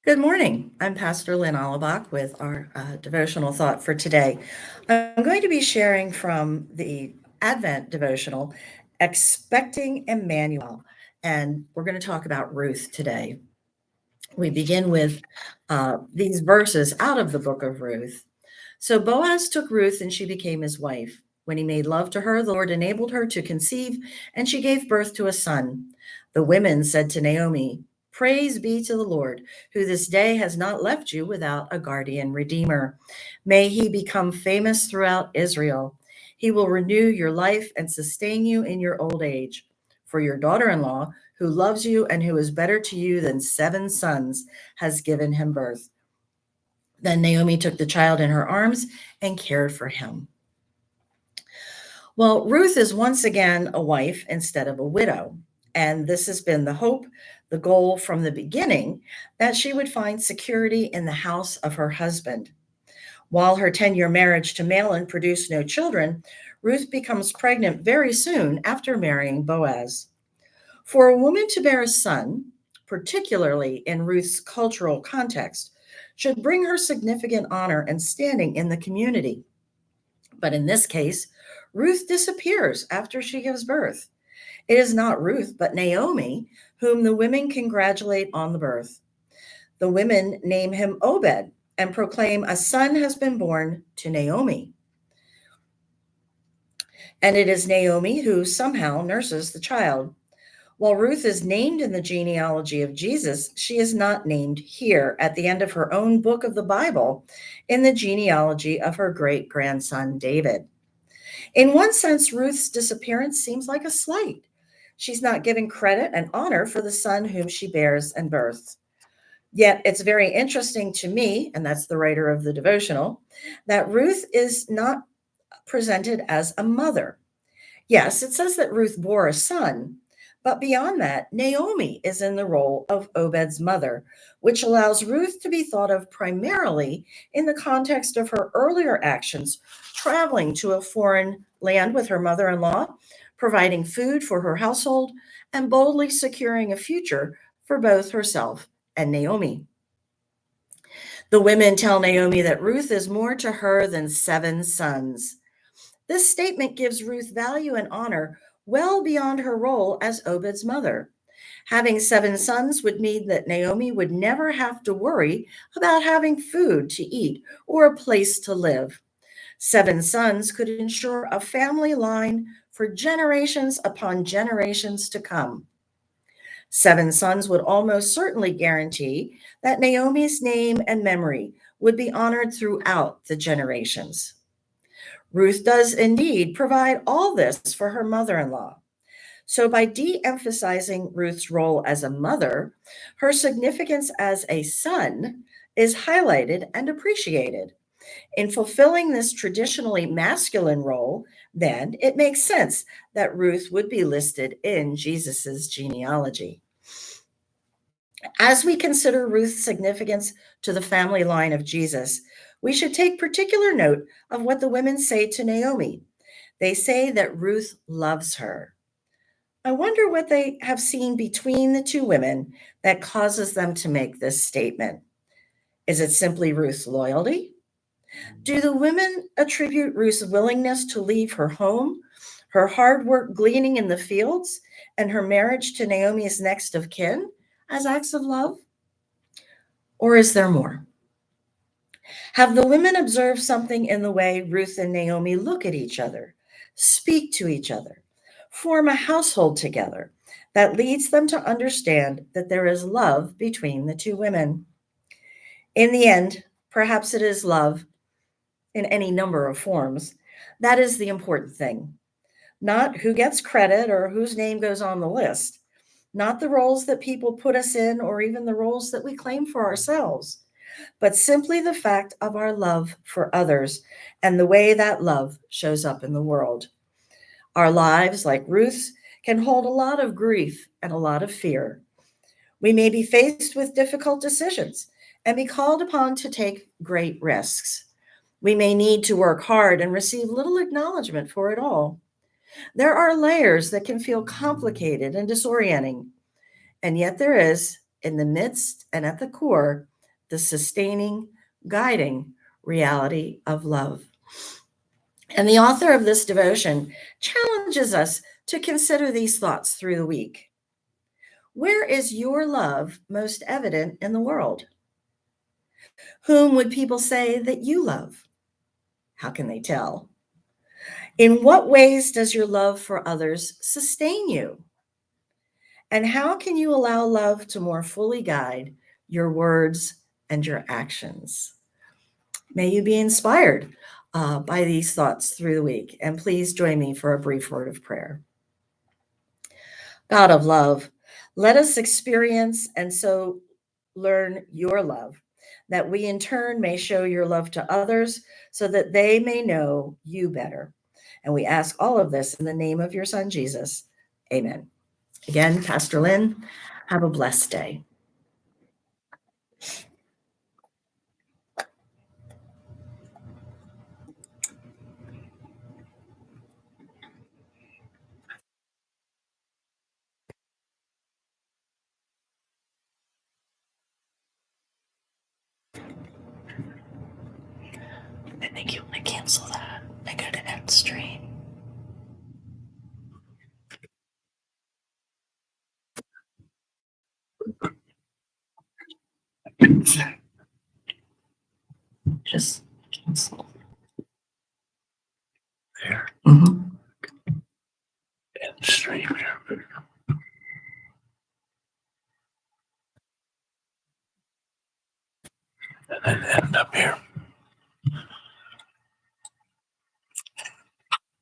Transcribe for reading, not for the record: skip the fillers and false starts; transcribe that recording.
Good morning. I'm Pastor Lynn Allebach with our devotional thought for today. I'm going to be sharing from the Advent devotional, Expecting Emmanuel, and we're going to talk about Ruth today. We begin with these verses out of the book of Ruth. So Boaz took Ruth and she became his wife. When he made love to her, the Lord enabled her to conceive, and she gave birth to a son. The women said to Naomi, "Praise be to the Lord, who this day has not left you without a guardian redeemer. May he become famous throughout Israel. He will renew your life and sustain you in your old age. For your daughter in law, who loves you and who is better to you than 7 sons, has given him birth." Then Naomi took the child in her arms and cared for him. Well, Ruth is once again a wife instead of a widow. And this has been the hope, the goal from the beginning, that she would find security in the house of her husband. While her 10-year marriage to Mahlon produced no children, Ruth becomes pregnant very soon after marrying Boaz. For a woman to bear a son, particularly in Ruth's cultural context, should bring her significant honor and standing in the community. But in this case, Ruth disappears after she gives birth. It is not Ruth, but Naomi, whom the women congratulate on the birth. The women name him Obed and proclaim a son has been born to Naomi. And it is Naomi who somehow nurses the child. While Ruth is named in the genealogy of Jesus, she is not named here at the end of her own book of the Bible in the genealogy of her great grandson David. In one sense, Ruth's disappearance seems like a slight. She's not giving credit and honor for the son whom she bears and births. Yet it's very interesting to me, and that's the writer of the devotional, that Ruth is not presented as a mother. Yes, it says that Ruth bore a son, but beyond that, Naomi is in the role of Obed's mother, which allows Ruth to be thought of primarily in the context of her earlier actions, traveling to a foreign land with her mother in law, providing food for her household, and boldly securing a future for both herself and Naomi. The women tell Naomi that Ruth is more to her than 7 sons. This statement gives Ruth value and honor well beyond her role as Obed's mother. Having 7 sons would mean that Naomi would never have to worry about having food to eat or a place to live. 7 sons could ensure a family line for generations upon generations to come. 7 sons would almost certainly guarantee that Naomi's name and memory would be honored throughout the generations. Ruth does indeed provide all this for her mother in law. So, by de emphasizing Ruth's role as a mother, her significance as a son is highlighted and appreciated. In fulfilling this traditionally masculine role, then it makes sense that Ruth would be listed in Jesus' genealogy. As we consider Ruth's significance to the family line of Jesus, we should take particular note of what the women say to Naomi. They say that Ruth loves her. I wonder what they have seen between the two women that causes them to make this statement. Is it simply Ruth's loyalty? Do the women attribute Ruth's willingness to leave her home, her hard work gleaning in the fields, and her marriage to Naomi's next of kin as acts of love? Or is there more? Have the women observed something in the way Ruth and Naomi look at each other, speak to each other, form a household together that leads them to understand that there is love between the two women? In the end, perhaps it is love in any number of forms. That is the important thing. Not who gets credit or whose name goes on the list, not the roles that people put us in or even the roles that we claim for ourselves, but simply the fact of our love for others and the way that love shows up in the world. Our lives, like Ruth's, can hold a lot of grief and a lot of fear. We may be faced with difficult decisions and be called upon to take great risks. We may need to work hard and receive little acknowledgement for it all. There are layers that can feel complicated and disorienting, and yet there is, in the midst and at the core, the sustaining, guiding reality of love. And the author of this devotion challenges us to consider these thoughts through the week. Where is your love most evident in the world? Whom would people say that you love? How can they tell? In what ways does your love for others sustain you? And how can you allow love to more fully guide your words and your actions? May you be inspired by these thoughts through the week. And please join me for a brief word of prayer. God of love, let us experience and so learn your love, that we in turn may show your love to others so that they may know you better. And we ask all of this in the name of your Son, Jesus. Amen. Again, Pastor Lynn, have a blessed day. I think you want to cancel that and go to end stream. Just cancel. There. Mhm. End stream here. And then end up here.